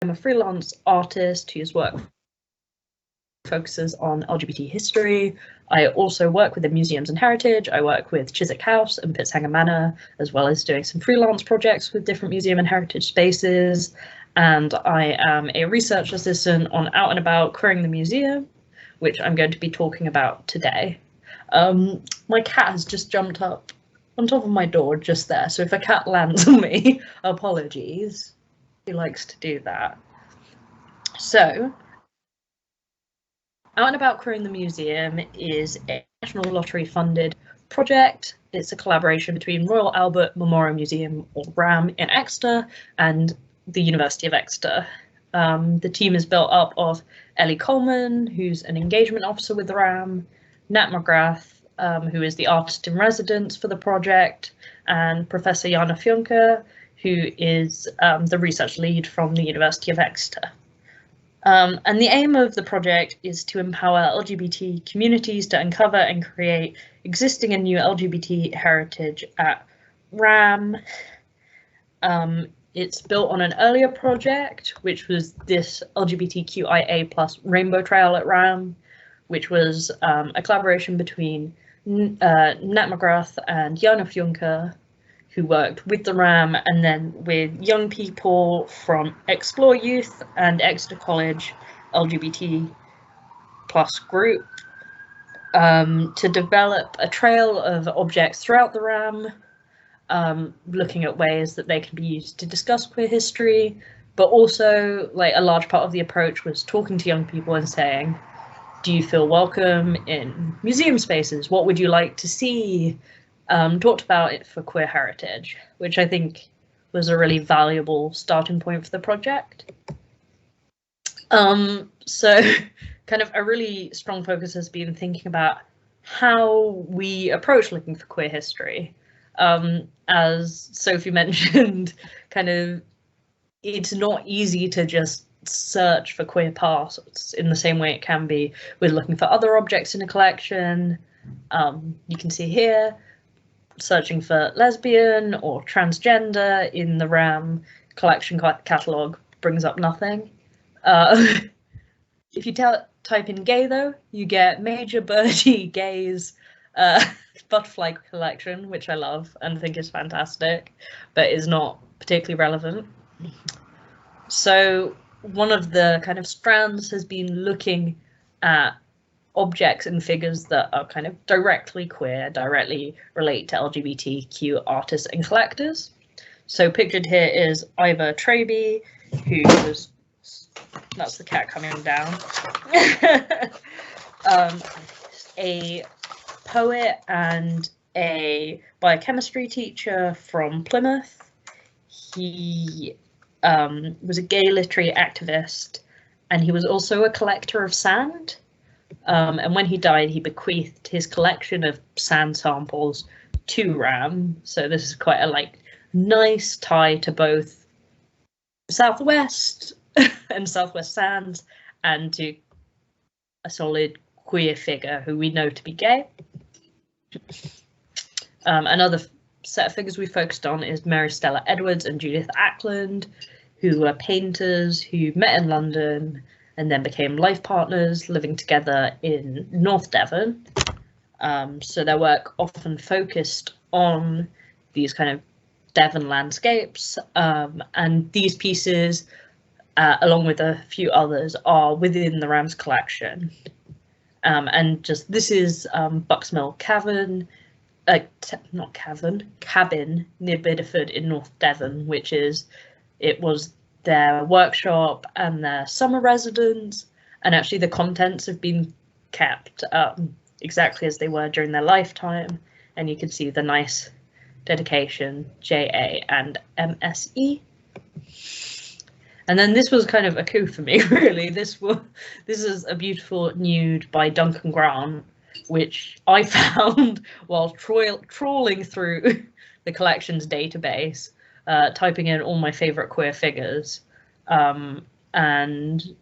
a freelance artist whose work focuses on LGBT history. I also work within museums and heritage. I work with Chiswick House and Fitzhanger Manor, as well as doing some freelance projects with different museum and heritage spaces. And I am a research assistant on Out and About Queering the Museum, which I'm going to be talking about today. My cat has just jumped up on top of my door just there, so if a cat lands on me, apologies. He likes to do that. So, Out and About Queering the Museum is a National Lottery funded project. It's a collaboration between Royal Albert Memorial Museum, or RAMM, in Exeter and the University of Exeter. The team is built up of Ellie Coleman, who's an engagement officer with the RAMM, Nat McGrath, who is the artist in residence for the project, and Professor Jana Fjunke, who is the research lead from the University of Exeter. And the aim of the project is to empower LGBT communities to uncover and create existing and new LGBT heritage at RAMM. It's built on an earlier project, which was this LGBTQIA+ Rainbow Trail at RAMM, which was a collaboration between Nat McGrath and Jana Fjunke, who worked with the RAMM and then with young people from Explore Youth and Exeter College LGBT+ group to develop a trail of objects throughout the RAMM, looking at ways that they can be used to discuss queer history, but also like a large part of the approach was talking to young people and saying, do you feel welcome in museum spaces? What would you like to see talked about it for queer heritage, which I think was a really valuable starting point for the project. So kind of a really strong focus has been thinking about how we approach looking for queer history. As Sophie mentioned, kind of it's not easy to just search for queer parts in the same way it can be with looking for other objects in a collection. You can see here, searching for lesbian or transgender in the RAMM collection catalogue brings up nothing. If you type in gay though, you get Major Birdie Gay's butterfly collection, which I love and think is fantastic, but is not particularly relevant. So one of the kind of strands has been looking at objects and figures that are kind of directly queer, directly relate to LGBTQ artists and collectors. So pictured here is Ivor Traby, who was, that's the cat coming down, a poet and a biochemistry teacher from Plymouth. He was a gay literary activist, and he was also a collector of sand. And when he died, he bequeathed his collection of sand samples to RAMM. So this is quite a nice tie to both Southwest and Southwest Sands and to a solid queer figure who we know to be gay. Another set of figures we focused on is Mary Stella Edwards and Judith Ackland, who were painters who met in London and then became life partners living together in North Devon. So their work often focused on these kind of Devon landscapes, and these pieces, along with a few others, are within the RAMM's collection. And just this is Bucksmill Cavern, Cabin near Bideford in North Devon, it was their workshop and their summer residence, and actually the contents have been kept exactly as they were during their lifetime, and you can see the nice dedication JA and MSE. And then this was kind of a coup for me, really. This is a beautiful nude by Duncan Grant, which I found while trawling through the collections database, typing in all my favourite queer figures. And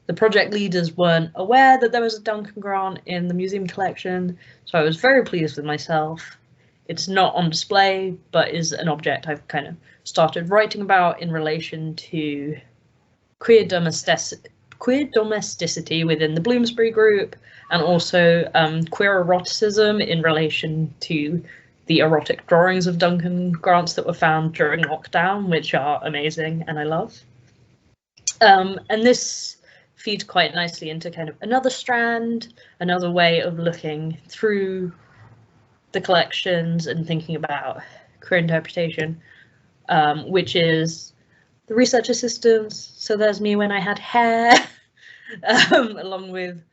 the project leaders weren't aware that there was a Duncan Grant in the museum collection, so I was very pleased with myself. It's not on display, but is an object I've kind of started writing about in relation to queer domesticity within the Bloomsbury group, and also queer eroticism in relation to the erotic drawings of Duncan Grants that were found during lockdown, which are amazing and I love. And this feeds quite nicely into kind of another strand, another way of looking through the collections and thinking about queer interpretation, which is the research assistants. So there's me when I had hair, along with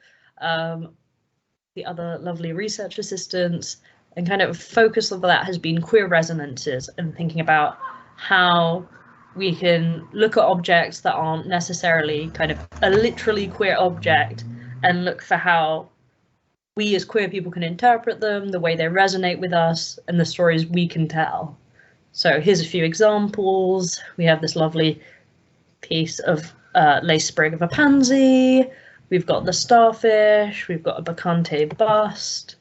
the other lovely research assistants, and kind of focus of that has been queer resonances and thinking about how we can look at objects that aren't necessarily kind of a literally queer object and look for how we as queer people can interpret them, the way they resonate with us, and the stories we can tell. So here's a few examples. We have this lovely piece of lace sprig of a pansy. We've got the starfish. We've got a Bacchante bust.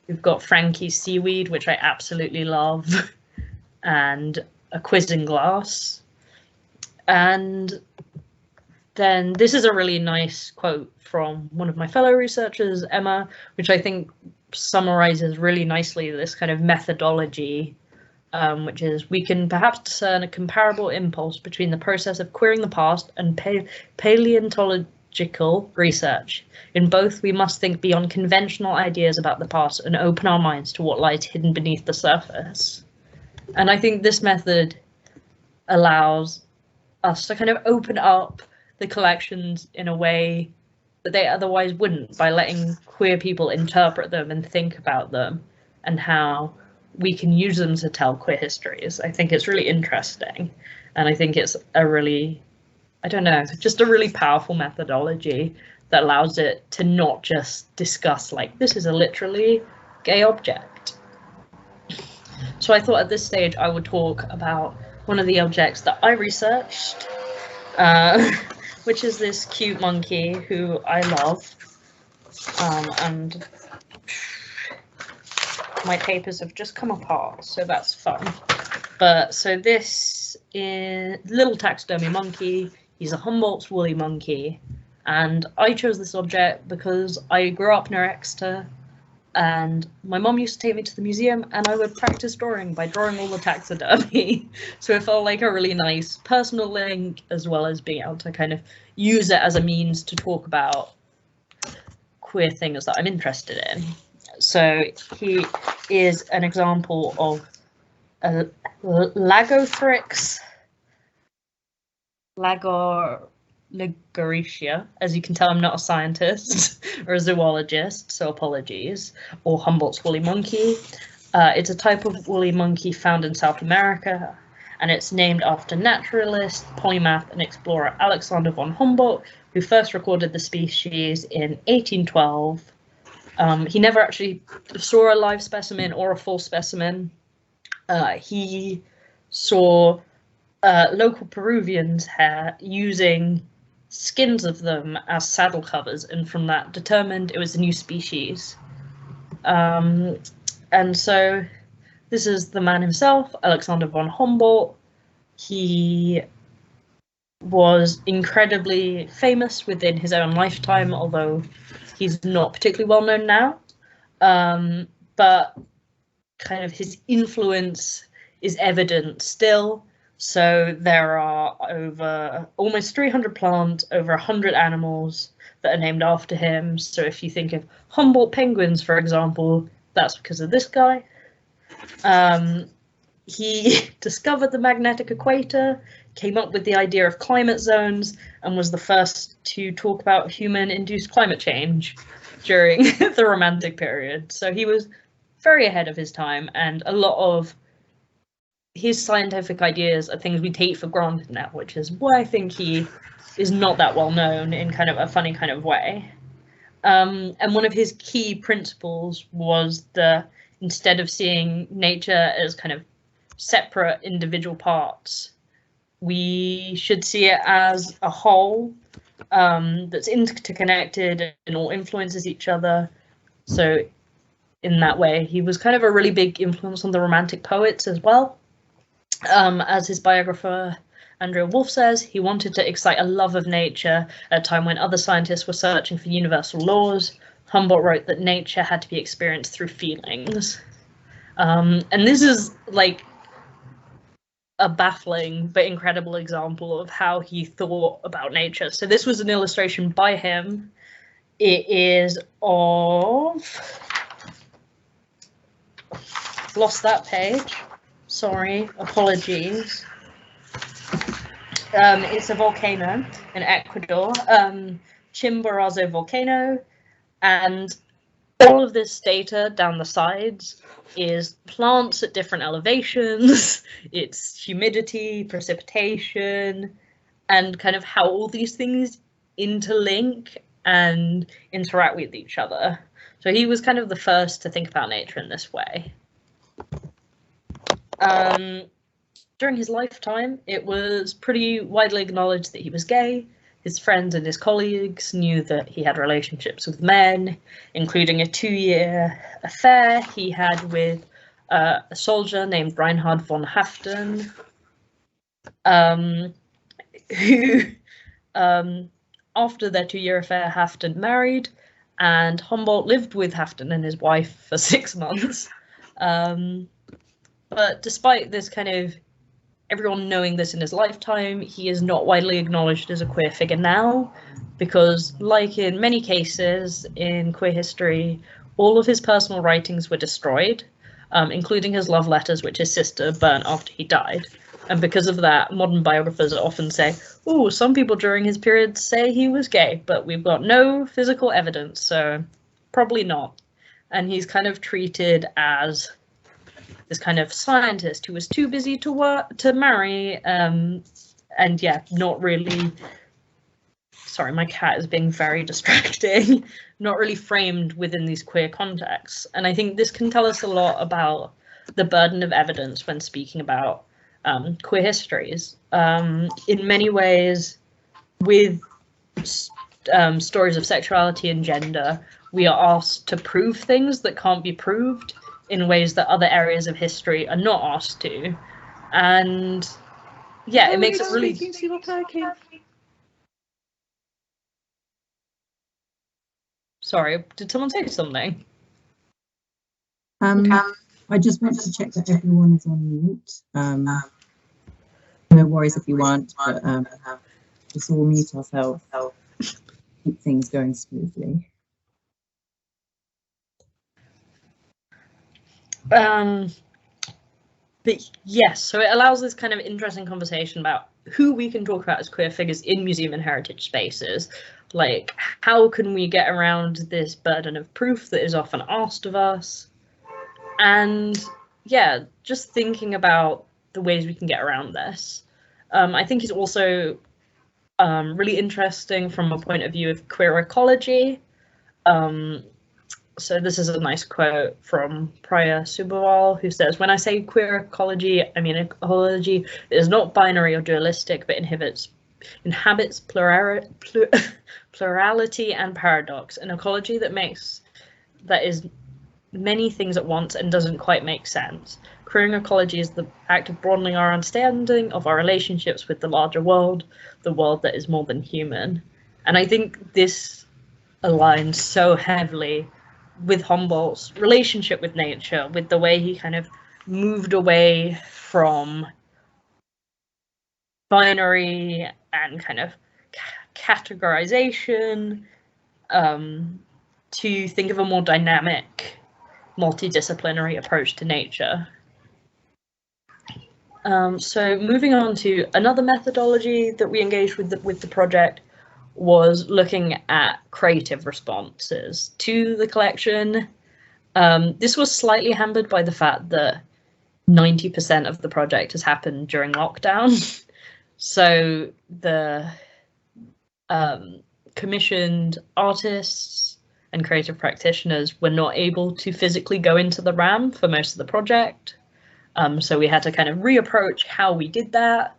We've got Frankie's seaweed, which I absolutely love, and a quizzing glass. And then this is a really nice quote from one of my fellow researchers, Emma, which I think summarizes really nicely this kind of methodology, which is, we can perhaps discern a comparable impulse between the process of queering the past and paleontological research. In both, we must think beyond conventional ideas about the past and open our minds to what lies hidden beneath the surface. And I think this method allows us to kind of open up the collections in a way that they otherwise wouldn't, by letting queer people interpret them and think about them and how we can use them to tell queer histories. I think it's really interesting, and I think it's a really, I don't know, just a really powerful methodology that allows it to not just discuss like, this is a literally gay object. So I thought at this stage I would talk about one of the objects that I researched, which is this cute monkey who I love, and my papers have just come apart, so that's fun. But so this is little taxidermy monkey. He's a Humboldt's woolly monkey, and I chose this object because I grew up near Exeter, and my mom used to take me to the museum and I would practice drawing by drawing all the taxidermy. So it felt like a really nice personal link, as well as being able to kind of use it as a means to talk about queer things that I'm interested in. So he is an example of a Lagothrix Lagoritia. As you can tell, I'm not a scientist or a zoologist, so apologies. Or Humboldt's woolly monkey. It's a type of woolly monkey found in South America, and it's named after naturalist, polymath, and explorer Alexander von Humboldt, who first recorded the species in 1812. He never actually saw a live specimen or a full specimen. He saw local Peruvians' hair using skins of them as saddle covers, and from that determined it was a new species. And so this is the man himself, Alexander von Humboldt. He was incredibly famous within his own lifetime, although he's not particularly well known now. But kind of his influence is evident still. So there are over almost 300 plants, over 100 animals that are named after him. So if you think of Humboldt penguins, for example, that's because of this guy. He discovered the magnetic equator, came up with the idea of climate zones, and was the first to talk about human-induced climate change during the Romantic period. So he was very ahead of his time, and a lot of his scientific ideas are things we take for granted now, which is why I think he is not that well known in kind of a funny kind of way. And one of his key principles was instead of seeing nature as kind of separate individual parts, we should see it as a whole that's interconnected and all influences each other. So in that way, he was kind of a really big influence on the Romantic poets as well. As his biographer Andrea Wolf says he wanted to excite a love of nature at a time when other scientists were searching for universal laws. Humboldt wrote that nature had to be experienced through feelings. And this is like a baffling but incredible example of how he thought about nature. So this was an illustration by him. It is of... Lost that page. Sorry, apologies. It's a volcano in Ecuador, Chimborazo volcano, and all of this data down the sides is plants at different elevations, it's humidity, precipitation, and kind of how all these things interlink and interact with each other. So he was kind of the first to think about nature in this way. During his lifetime, it was pretty widely acknowledged that he was gay. His friends and his colleagues knew that he had relationships with men, including a 2-year affair he had with a soldier named Reinhard von Haften, who, after their 2-year affair, Haften married, and Humboldt lived with Haften and his wife for 6 months. But despite this kind of everyone knowing this in his lifetime, he is not widely acknowledged as a queer figure now, because like in many cases in queer history, all of his personal writings were destroyed, including his love letters, which his sister burnt after he died. And because of that, modern biographers often say, oh, some people during his period say he was gay, but we've got no physical evidence, so probably not. And he's kind of treated as this kind of scientist who was too busy to marry, and yeah, not really, sorry, my cat is being very distracting, not really framed within these queer contexts. And I think this can tell us a lot about the burden of evidence when speaking about queer histories. In many ways, with stories of sexuality and gender, we are asked to prove things that can't be proved in ways that other areas of history are not asked to. And yeah, it makes it really... Sorry, did someone say something? I just want to check that everyone is on mute. No worries if you weren't, but just all mute ourselves, keep things going smoothly. But yes, so it allows this kind of interesting conversation about who we can talk about as queer figures in museum and heritage spaces. Like, how can we get around this burden of proof that is often asked of us? And yeah, just thinking about the ways we can get around this. I think it's also really interesting from a point of view of queer ecology. So this is a nice quote from Priya Subawal, who says, when I say queer ecology, I mean ecology that is not binary or dualistic, but inhabits plurality and paradox, an ecology that is many things at once and doesn't quite make sense. Queering ecology is the act of broadening our understanding of our relationships with the larger world, the world that is more than human. And I think this aligns so heavily with Humboldt's relationship with nature, with the way he kind of moved away from binary and kind of categorization to think of a more dynamic, multidisciplinary approach to nature. So moving on to another methodology that we engaged with the project was looking at creative responses to the collection. This was slightly hampered by the fact that 90% of the project has happened during lockdown. So the commissioned artists and creative practitioners were not able to physically go into the RAMM for most of the project. So we had to kind of reapproach how we did that,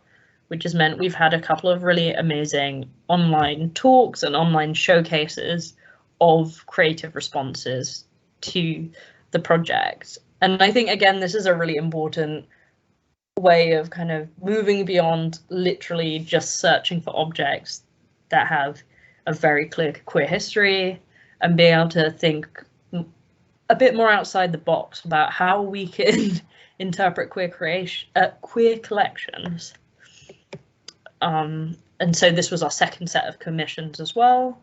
which has meant we've had a couple of really amazing online talks and online showcases of creative responses to the project. And I think, again, this is a really important way of kind of moving beyond literally just searching for objects that have a very clear queer history, and being able to think a bit more outside the box about how we can interpret queer collections. And so this was our second set of commissions as well.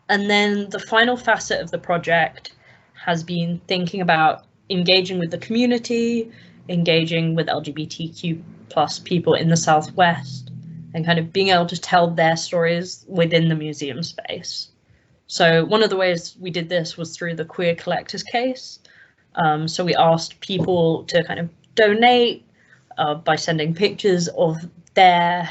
And then the final facet of the project has been thinking about engaging with the community, engaging with LGBTQ plus people in the Southwest, and kind of being able to tell their stories within the museum space. So one of the ways we did this was through the Queer Collectors case. So we asked people to kind of donate by sending pictures of their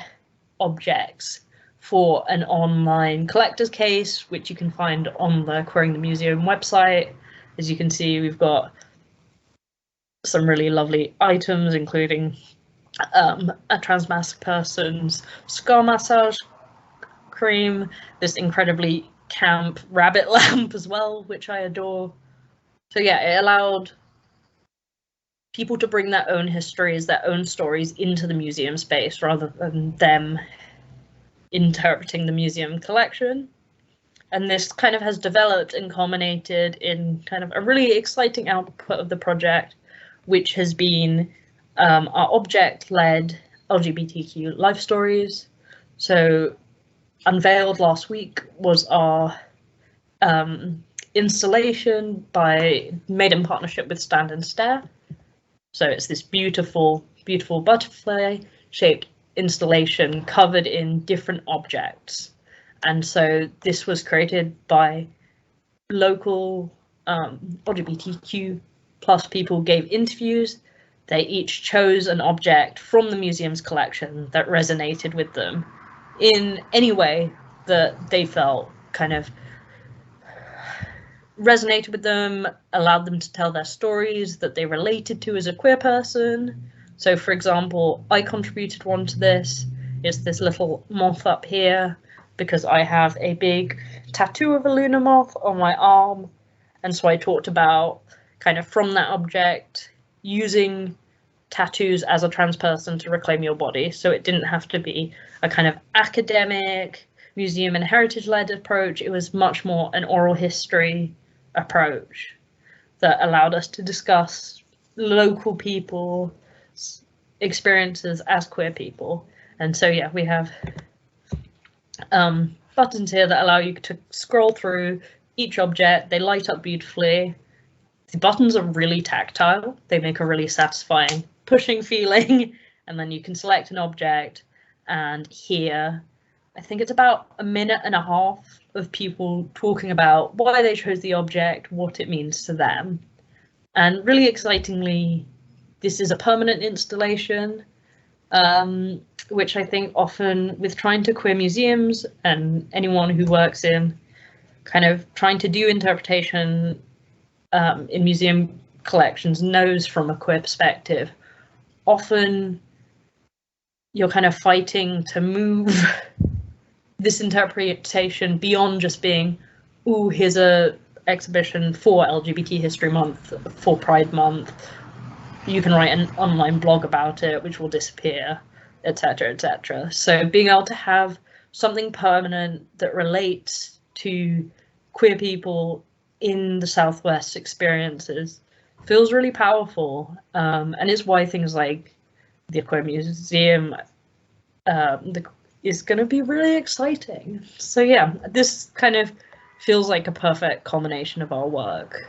objects for an online collector's case, which you can find on the Queering the Museum website. As you can see, we've got some really lovely items, including a transmasc person's scar massage cream, this incredibly camp rabbit lamp as well, which I adore. So yeah, it allowed people to bring their own histories, their own stories into the museum space rather than them interpreting the museum collection. And this kind of has developed and culminated in kind of a really exciting output of the project, which has been our object-led LGBTQ life stories. So unveiled last week was our installation made in partnership with Stand and Stare. So it's this beautiful, beautiful butterfly-shaped installation covered in different objects. And so this was created by local LGBTQ plus people gave interviews. They each chose an object from the museum's collection that resonated with them in any way that they felt kind of resonated with them, allowed them to tell their stories that they related to as a queer person. So for example, I contributed one to this. It's this little moth up here because I have a big tattoo of a lunar moth on my arm. And so I talked about kind of from that object using tattoos as a trans person to reclaim your body. So it didn't have to be a kind of academic museum and heritage led approach. It was much more an oral history approach that allowed us to discuss local people's experiences as queer people. And so yeah, we have buttons here that allow you to scroll through each object. They light up beautifully. The buttons are really tactile. They make a really satisfying pushing feeling. And then you can select an object, and here I think it's about 1.5 minutes of people talking about why they chose the object, what it means to them. And really excitingly, this is a permanent installation, which I think often with trying to queer museums and anyone who works in kind of trying to do interpretation in museum collections knows from a queer perspective, often you're kind of fighting to move this interpretation beyond just being, ooh, here's a exhibition for LGBT History Month, for Pride Month. You can write an online blog about it, which will disappear, etc., etc. So being able to have something permanent that relates to queer people in the Southwest experiences feels really powerful, and it's why things like the Queer Museum is going to be really exciting. So yeah, this kind of feels like a perfect culmination of our work.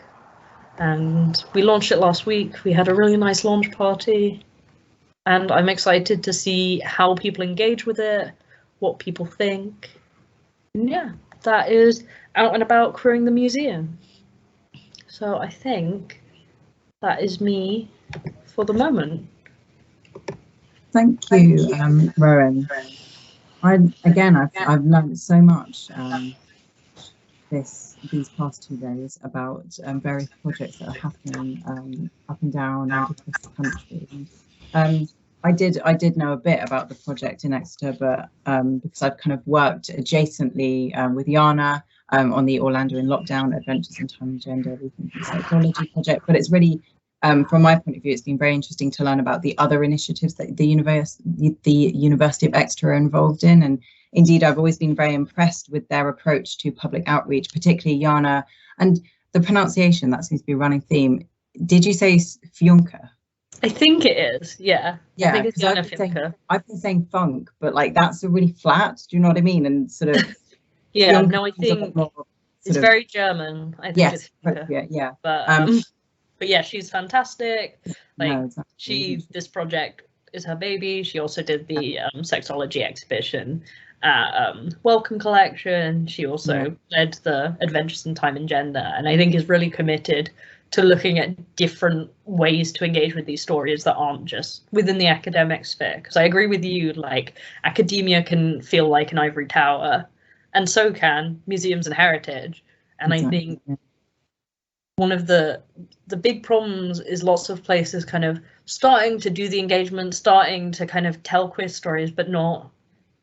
And we launched it last week. We had a really nice launch party, and I'm excited to see how people engage with it, what people think. And yeah, that is out and about queering the museum. So I think that is me for the moment. Thank you, Rowan. I've learned so much these past 2 days about various projects that are happening up and down and across the country. I did know a bit about the project in Exeter, but because I've kind of worked adjacently with Yana on the Orlando in Lockdown Adventures in Time and Gender Rethinking Psychology project, but it's really from my point of view, it's been very interesting to learn about the other initiatives that the University of Exeter are involved in. And indeed, I've always been very impressed with their approach to public outreach, particularly Jana. And the pronunciation, that seems to be a running theme. Did you say Fionka? I think it is, yeah. Yeah, I think it's I've been saying funk, but like that's a really flat, do you know what I mean? And sort of yeah, no, I think it's very German. I think yes, it's yeah. But yeah, she's fantastic. Like no, exactly. this project is her baby. She also did the sexology exhibition at Welcome Collection. She also led the Adventures in Time and Gender, and I think is really committed to looking at different ways to engage with these stories that aren't just within the academic sphere. Because I agree with you, like academia can feel like an ivory tower, and so can museums and heritage. And exactly. I think one of the big problems is lots of places kind of starting to do the engagement, starting to kind of tell queer stories, but not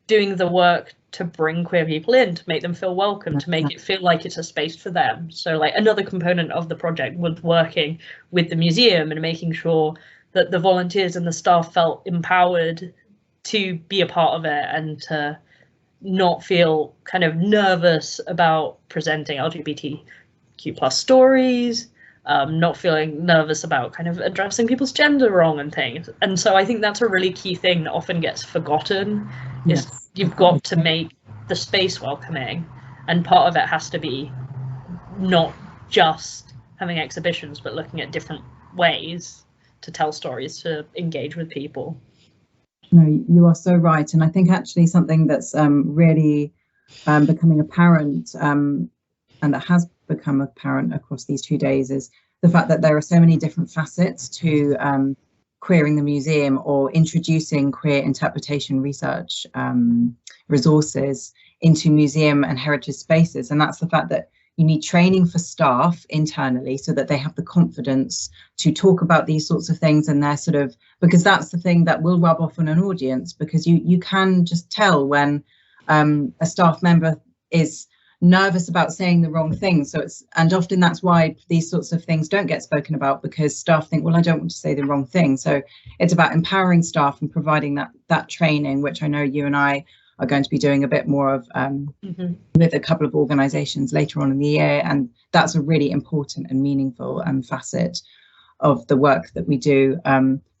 doing the work to bring queer people in, to make them feel welcome, to make it feel like it's a space for them. So like another component of the project was working with the museum and making sure that the volunteers and the staff felt empowered to be a part of it and to not feel kind of nervous about presenting LGBTQ plus stories, not feeling nervous about kind of addressing people's gender wrong and things. And so I think that's a really key thing that often gets forgotten, is you've got to make the space welcoming, and part of it has to be not just having exhibitions, but looking at different ways to tell stories, to engage with people. No, you are so right. And I think actually something that's really becoming apparent, and that has become apparent across these 2 days, is the fact that there are so many different facets to queering the museum, or introducing queer interpretation research resources into museum and heritage spaces. And that's the fact that you need training for staff internally so that they have the confidence to talk about these sorts of things, and they're sort of, because that's the thing that will rub off on an audience, because you can just tell when a staff member is nervous about saying the wrong thing. So and often that's why these sorts of things don't get spoken about, because staff think, well, I don't want to say the wrong thing. So it's about empowering staff and providing that training, which I know you and I are going to be doing a bit more of with a couple of organisations later on in the year. And that's a really important and meaningful facet of the work that we do.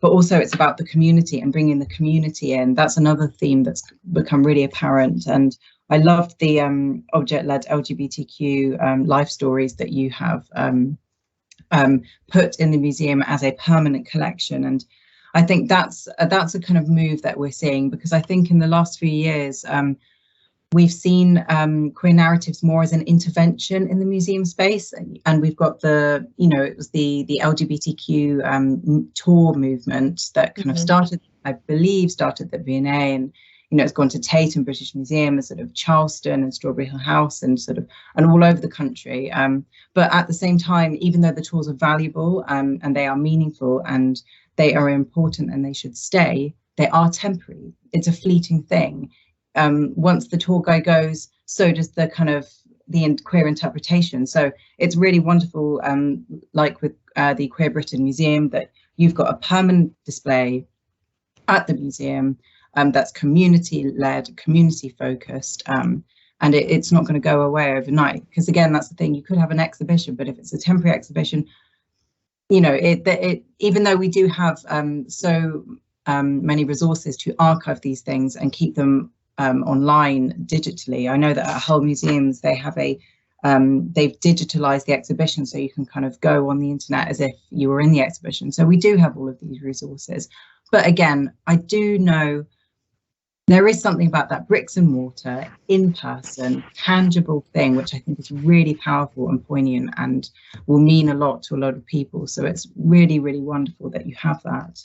But also it's about the community and bringing the community in. That's another theme that's become really apparent. And I loved the object-led LGBTQ life stories that you have put in the museum as a permanent collection. And I think that's a kind of move that we're seeing, because I think in the last few years, we've seen queer narratives more as an intervention in the museum space. And we've got it was the LGBTQ tour movement that kind of started, I believe, started at V&A, and it's gone to Tate and British Museum, and sort of Charleston and Strawberry Hill House, and and all over the country. But at the same time, even though the tours are valuable and they are meaningful and they are important and they should stay, they are temporary. It's a fleeting thing. Once the tour guide goes, so does the kind of the queer interpretation. So it's really wonderful, like with the Queer Britain Museum, that you've got a permanent display at the museum that's community-led, community-focused, and it's not going to go away overnight. Because again, that's the thing, you could have an exhibition, but if it's a temporary exhibition, even though we do have so many resources to archive these things and keep them online digitally. I know that at Hull Museums they have they've digitalized the exhibition, so you can kind of go on the internet as if you were in the exhibition. So we do have all of these resources. But again, I do know there is something about that bricks and mortar, in-person, tangible thing, which I think is really powerful and poignant and will mean a lot to a lot of people. So it's really, really wonderful that you have that.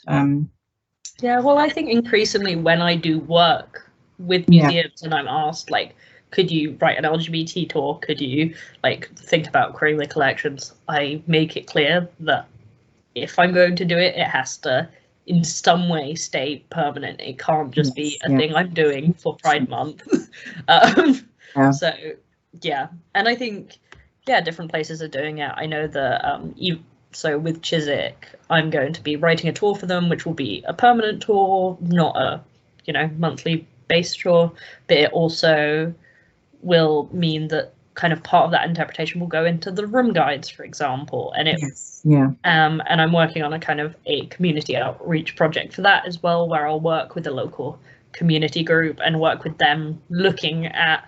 Yeah, well, I think increasingly when I do work with museums and I'm asked, like, could you write an LGBT tour? Could you think about queering the collections? I make it clear that if I'm going to do it, it has to in some way stay permanent. It can't just be a thing I'm doing for Pride Month. So yeah, and I think different places are doing it. I know that So with Chiswick, I'm going to be writing a tour for them, which will be a permanent tour, not a, monthly based tour, but it also will mean that kind of part of that interpretation will go into the room guides, for example. And and I'm working on a kind of a community outreach project for that as well, where I'll work with a local community group and work with them looking at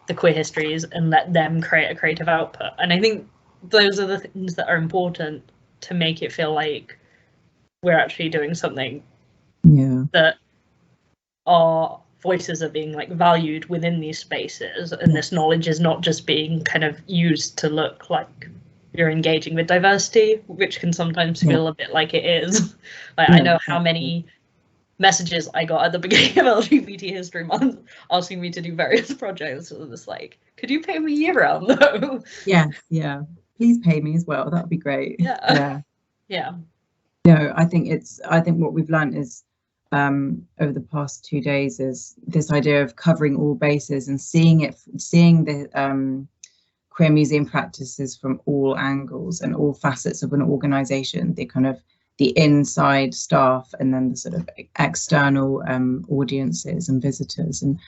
the queer histories and let them create a creative output. And I think those are the things that are important to make it feel like we're actually doing something that our voices are being like valued within these spaces, and this knowledge is not just being kind of used to look like you're engaging with diversity, which can sometimes feel a bit like it is. Like I know how many messages I got at the beginning of LGBT History Month asking me to do various projects. It was like, could you pay me year-round though? Yeah. Please pay me as well. That would be great. Yeah. No, I think what we've learned is over the past 2 days is this idea of covering all bases and seeing the queer museum practices from all angles and all facets of an organization, the inside staff and then the sort of external audiences and visitors. And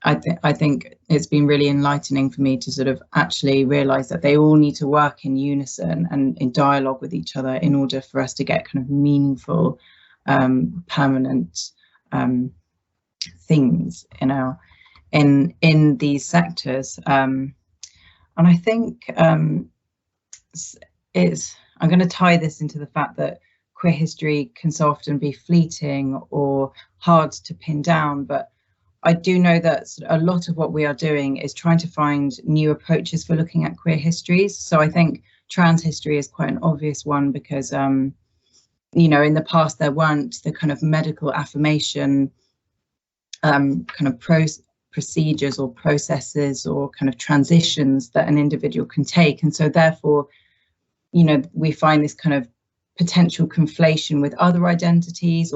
I think it's been really enlightening for me to sort of actually realize that they all need to work in unison and in dialogue with each other in order for us to get kind of meaningful, permanent things in these sectors. And I think I'm going to tie this into the fact that queer history can so often be fleeting or hard to pin down, but I do know that a lot of what we are doing is trying to find new approaches for looking at queer histories. So I think trans history is quite an obvious one because, in the past there weren't the kind of medical affirmation kind of procedures or processes or kind of transitions that an individual can take. And so therefore, we find this kind of potential conflation with other identities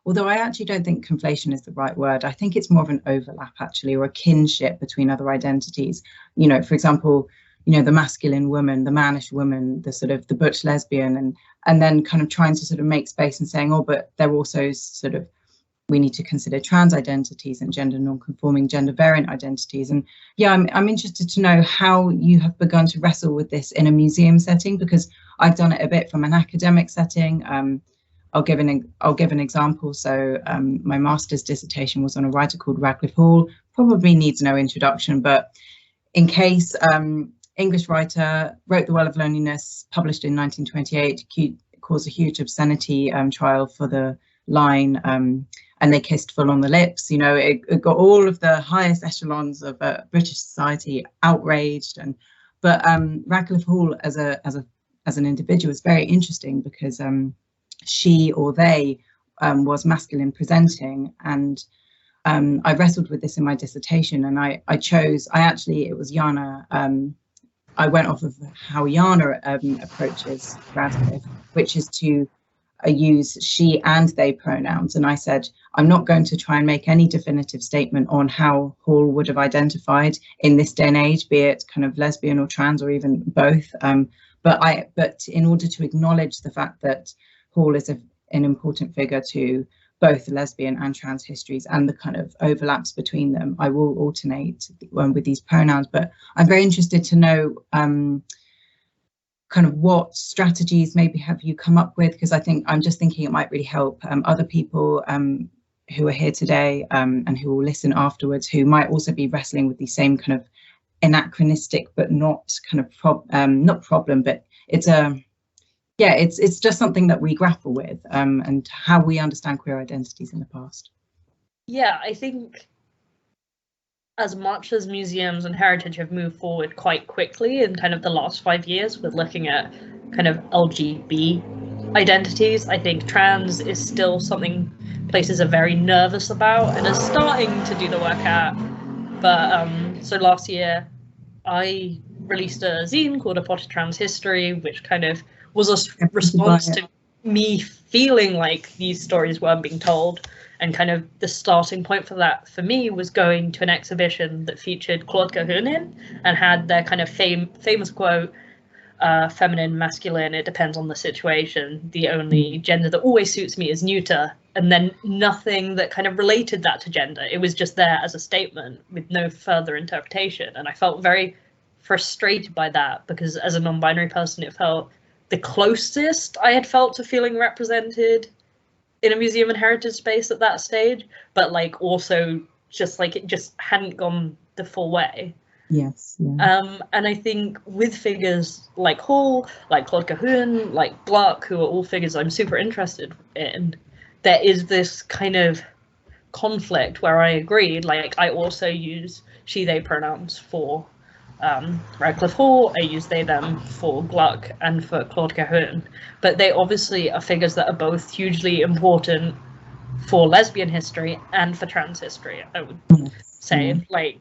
although I actually don't think conflation is the right word. I think it's more of an overlap actually, or a kinship between other identities. For example, the masculine woman, the mannish woman, the sort of the butch lesbian, and then kind of trying to sort of make space and saying, but they're also sort of, we need to consider trans identities and gender non-conforming, gender variant identities. And I'm interested to know how you have begun to wrestle with this in a museum setting, because I've done it a bit from an academic setting. I'll give an example. So my master's dissertation was on a writer called Radcliffe Hall. Probably needs no introduction, but in case, English writer, wrote The Well of Loneliness, published in 1928, caused a huge obscenity trial for the line, and they kissed full on the lips. It got all of the highest echelons of British society outraged. But Radcliffe Hall as an individual is very interesting because she or they was masculine presenting, and I wrestled with this in my dissertation, and it was Yana. I went off of how Yana approaches Radcliffe, which is to use she and they pronouns. And I said, I'm not going to try and make any definitive statement on how Hall would have identified in this day and age, be it kind of lesbian or trans or even both. But in order to acknowledge the fact that Hall is an important figure to both lesbian and trans histories and the kind of overlaps between them, I will alternate with these pronouns. But I'm very interested to know kind of what strategies maybe have you come up with, because I'm just thinking it might really help other people who are here today and who will listen afterwards, who might also be wrestling with the same kind of anachronistic but not kind of not problem, but it's just something that we grapple with and how we understand queer identities in the past. Yeah, I think as much as museums and heritage have moved forward quite quickly in kind of the last 5 years with looking at kind of LGBT identities, I think trans is still something places are very nervous about and are starting to do the work at. But so last year I released a zine called A Potted Trans History, which kind of was a response to me feeling like these stories weren't being told. And kind of the starting point for that for me was going to an exhibition that featured Claude Cahun and had their kind of famous quote, feminine, masculine, it depends on the situation. The only gender that always suits me is neuter. And then nothing that kind of related that to gender. It was just there as a statement with no further interpretation. And I felt very frustrated by that, because as a non-binary person, it felt the closest I had felt to feeling represented in a museum and heritage space at that stage, but like also just like it just hadn't gone the full way. Yes. Yeah. And I think with figures like Hall, like Claude Cahun, like Gluck, who are all figures I'm super interested in, there is this kind of conflict where I agreed, like I also use she, they pronouns for Radcliffe Hall, I use they, them for Gluck and for Claude Cahun, but they obviously are figures that are both hugely important for lesbian history and for trans history, I would say. Like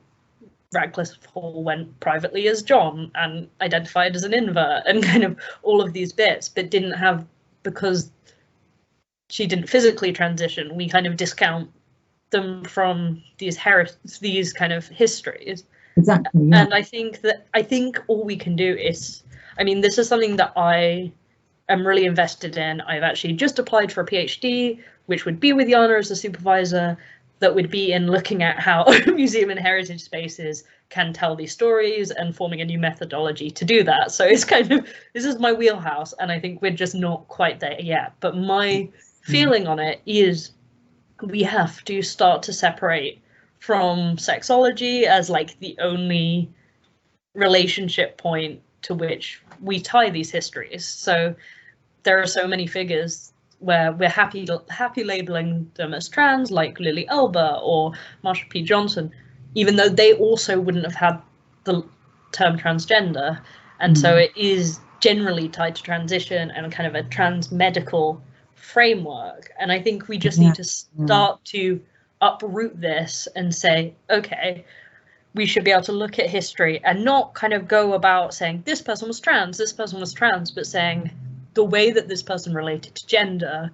Radcliffe Hall went privately as John and identified as an invert and kind of all of these bits, but didn't have, because she didn't physically transition, we kind of discount them from these kind of histories. Exactly. Yeah. And I think all we can do is, I mean, this is something that I am really invested in. I've actually just applied for a PhD, which would be with Jana as a supervisor, that would be in looking at how museum and heritage spaces can tell these stories and forming a new methodology to do that. So it's kind of, this is my wheelhouse, and I think we're just not quite there yet. But my feeling on it is we have to start to separate from sexology as like the only relationship point to which we tie these histories. So there are so many figures where we're happy labeling them as trans, like Lily Elba or Marsha P. Johnson, even though they also wouldn't have had the term transgender. And so it is generally tied to transition and kind of a trans medical framework. And I think we just need to start to uproot this and say, okay, we should be able to look at history and not kind of go about saying this person was trans, but saying the way that this person related to gender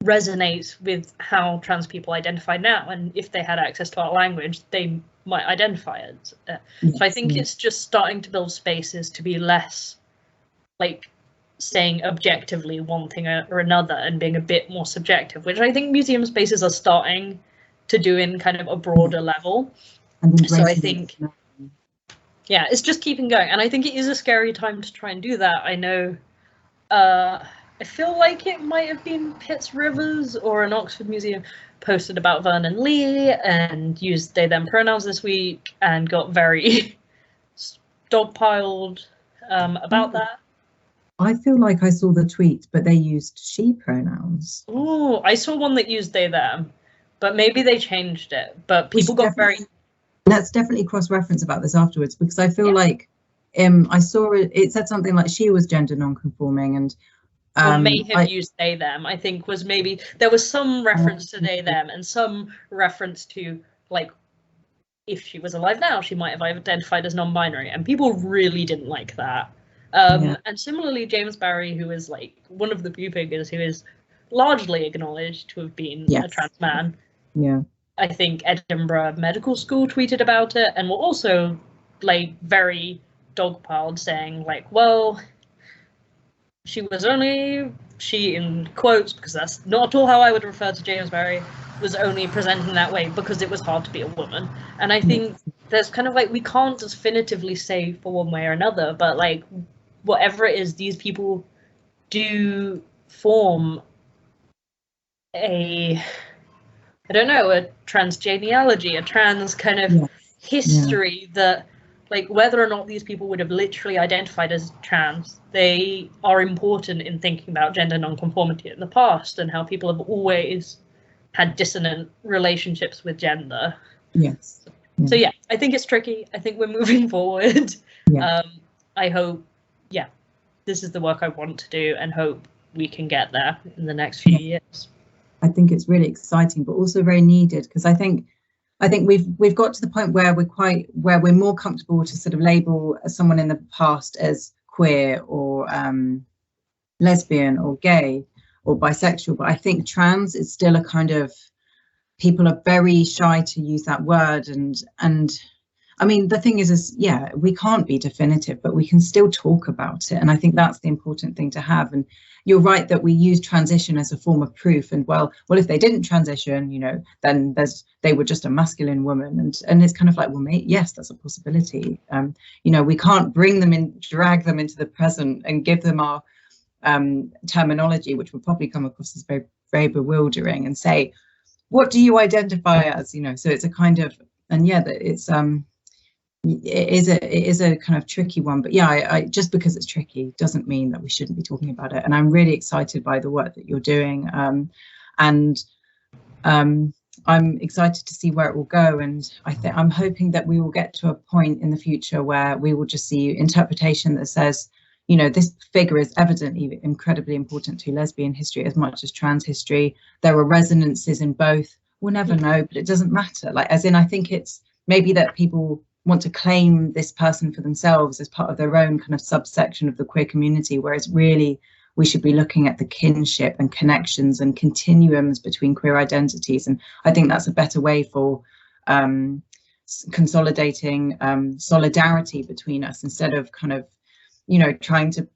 resonates with how trans people identify now, and if they had access to our language, they might identify as. So I think it's just starting to build spaces to be less like saying objectively one thing or another and being a bit more subjective, which I think museum spaces are starting to do in kind of a broader level. So I think, yeah, it's just keeping going. And I think it is a scary time to try and do that. I know, I feel like it might have been Pitts Rivers or an Oxford Museum posted about Vernon Lee and used they them pronouns this week and got very dogpiled about that. I feel like I saw the tweet, but they used she pronouns. Oh, I saw one that used they them, but maybe they changed it. But people got very. Let's definitely cross-reference about this afterwards, because I feel like I saw it said something like she was gender non-conforming, and or may have used they them. I think was maybe there was some reference to they them and some reference to like if she was alive now, she might have identified as non-binary, and people really didn't like that. And similarly, James Barry, who is like one of the few figures who is largely acknowledged to have been a trans man. Yeah. I think Edinburgh Medical School tweeted about it and were also like very dogpiled, saying like, well, she in quotes, because that's not at all how I would refer to James Barry, was only presenting that way because it was hard to be a woman. And I think there's kind of like, we can't definitively say for one way or another, but like whatever it is, these people do form a trans genealogy, a trans kind of history that, like, whether or not these people would have literally identified as trans, they are important in thinking about gender nonconformity in the past and how people have always had dissonant relationships with gender. Yes. So yeah, I think it's tricky. I think we're moving forward. I hope, this is the work I want to do and hope we can get there in the next few years. I think it's really exciting, but also very needed, because I think we've got to the point where we're more comfortable to sort of label someone in the past as queer or lesbian or gay or bisexual, but I think trans is still a kind of, people are very shy to use that word, and I mean, the thing is, yeah, we can't be definitive, but we can still talk about it. And I think that's the important thing to have. And you're right that we use transition as a form of proof. And well, if they didn't transition, you know, then they were just a masculine woman. And it's kind of like, well, mate, yes, that's a possibility. You know, we can't bring them in, drag them into the present and give them our terminology, which will probably come across as very, very bewildering, and say, what do you identify as? You know, so it's a kind of, and yeah, that it's it is a kind of tricky one. But yeah, I just because it's tricky doesn't mean that we shouldn't be talking about it. And I'm really excited by the work that you're doing, and I'm excited to see where it will go. And I'm hoping that we will get to a point in the future where we will just see interpretation that says, you know, this figure is evidently incredibly important to lesbian history as much as trans history. There are resonances in both. We'll never know, but it doesn't matter. Like, as in, I think it's maybe that people want to claim this person for themselves as part of their own kind of subsection of the queer community, whereas really we should be looking at the kinship and connections and continuums between queer identities. And I think that's a better way for consolidating solidarity between us, instead of kind of, you know, trying to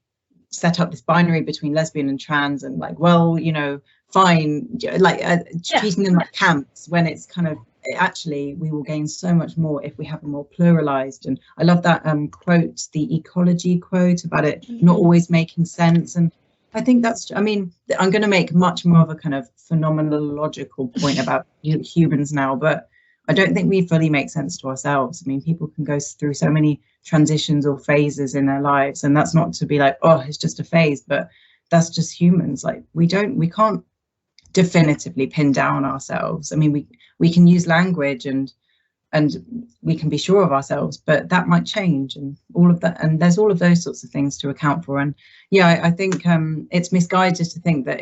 set up this binary between lesbian and trans and like, well, you know, fine, like treating them like camps, when it's kind of, actually we will gain so much more if we have a more pluralized. And I love that quote, the ecology quote about it not always making sense. And I think that's, I mean, I'm going to make much more of a kind of phenomenological point about humans now, but I don't think we fully make sense to ourselves. I mean, people can go through so many transitions or phases in their lives, and that's not to be like, oh, it's just a phase, but that's just humans. Like, we can't definitively pin down ourselves. I mean, we can use language and we can be sure of ourselves, but that might change, and all of that. And there's all of those sorts of things to account for. And yeah, I think it's misguided to think that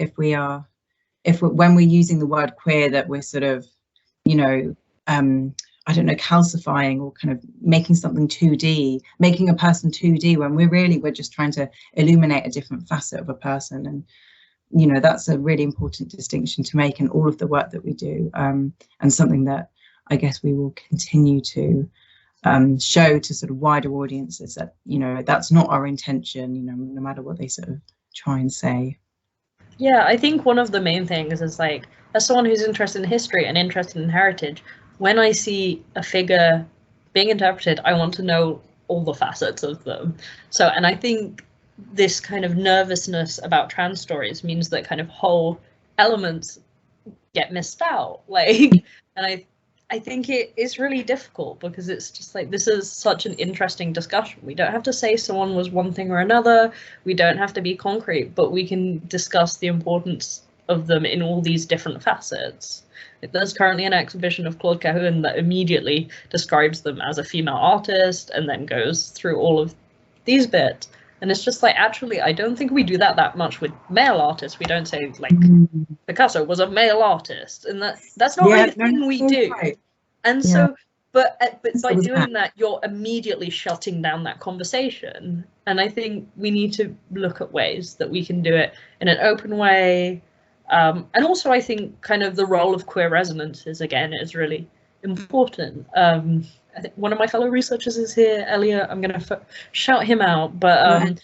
when we're using the word queer, that we're sort of, you know, I don't know, calcifying or kind of making something 2D, making a person 2D, when we're just trying to illuminate a different facet of a person. And, you know, that's a really important distinction to make in all of the work that we do, and something that I guess we will continue to show to sort of wider audiences, that, you know, that's not our intention, you know, no matter what they sort of try and say. Yeah, I think one of the main things is, like, as someone who's interested in history and interested in heritage, when I see a figure being interpreted, I want to know all the facets of them. So, and I think this kind of nervousness about trans stories means that kind of whole elements get missed out. Like, and I think it is really difficult, because it's just like, this is such an interesting discussion. We don't have to say someone was one thing or another. We don't have to be concrete, but we can discuss the importance of them in all these different facets. There's currently an exhibition of Claude Cahun that immediately describes them as a female artist and then goes through all of these bits. And it's just like, actually, I don't think we do that much with male artists. We don't say, like, Picasso was a male artist, and that's not really a thing we do. Right. And so, but by doing that, you're immediately shutting down that conversation. And I think we need to look at ways that we can do it in an open way. And also, I think kind of the role of queer resonances, again, is really important. I think one of my fellow researchers is here, Elliot. I'm going to shout him out. But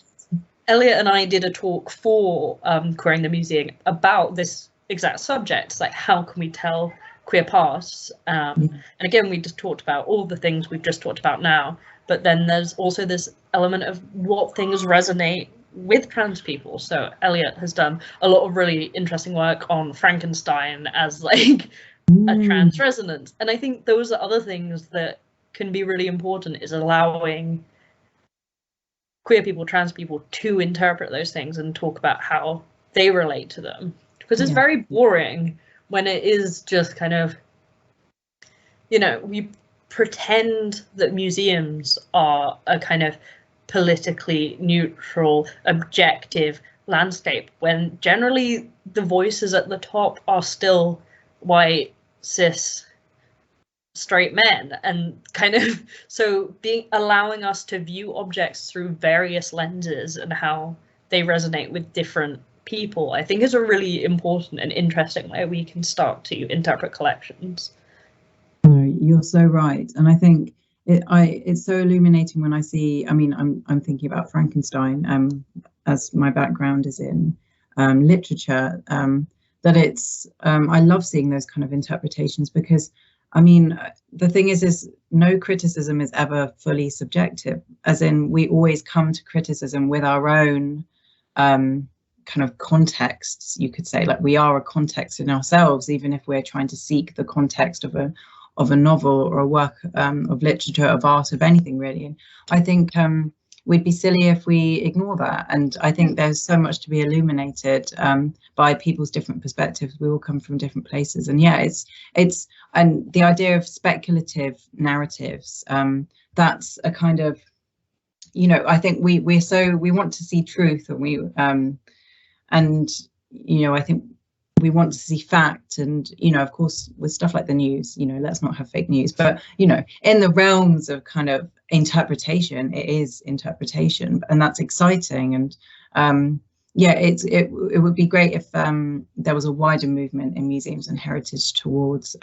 Elliot and I did a talk for Queering the Museum about this exact subject. It's like, how can we tell queer pasts? And again, we just talked about all the things we've just talked about now. But then there's also this element of what things resonate with trans people. So Elliot has done a lot of really interesting work on Frankenstein as like a trans resonance. And I think those are other things that can be really important, is allowing queer people, trans people to interpret those things and talk about how they relate to them. Because it's very boring when it is just kind of, you know, we pretend that museums are a kind of politically neutral, objective landscape, when generally the voices at the top are still white, cis, straight men, and kind of, so allowing us to view objects through various lenses and how they resonate with different people, I think is a really important and interesting way we can start to interpret collections. No, you're so right. And I think It's so illuminating when I see, I mean, I'm thinking about Frankenstein, as my background is in literature, that it's, I love seeing those kind of interpretations, because I mean, the thing is no criticism is ever fully subjective, as in we always come to criticism with our own kind of contexts, you could say. Like, we are a context in ourselves, even if we're trying to seek the context of a novel or a work of literature, of art, of anything really. And I think we'd be silly if we ignore that. And I think there's so much to be illuminated by people's different perspectives. We all come from different places. And yeah, it's and the idea of speculative narratives, that's a kind of, you know, I think we want to see truth, and you know, I think we want to see fact, and you know, of course, with stuff like the news, you know, let's not have fake news, but you know, in the realms of kind of interpretation, it is interpretation, and that's exciting. And yeah, it would be great if there was a wider movement in museums and heritage towards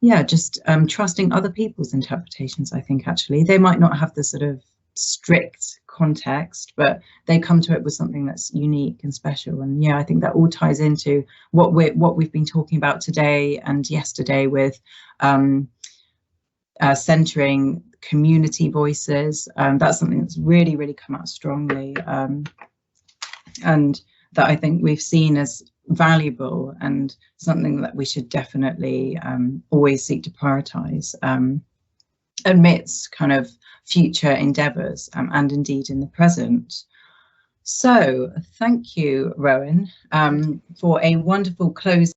yeah, just trusting other people's interpretations. I think actually they might not have the sort of strict context, but they come to it with something that's unique and special. And yeah, I think that all ties into what we've been talking about today and yesterday with centering community voices. That's something that's really come out strongly, and that I think we've seen as valuable, and something that we should definitely always seek to prioritize amidst kind of future endeavours, and indeed in the present. So thank you, Rowan, for a wonderful close.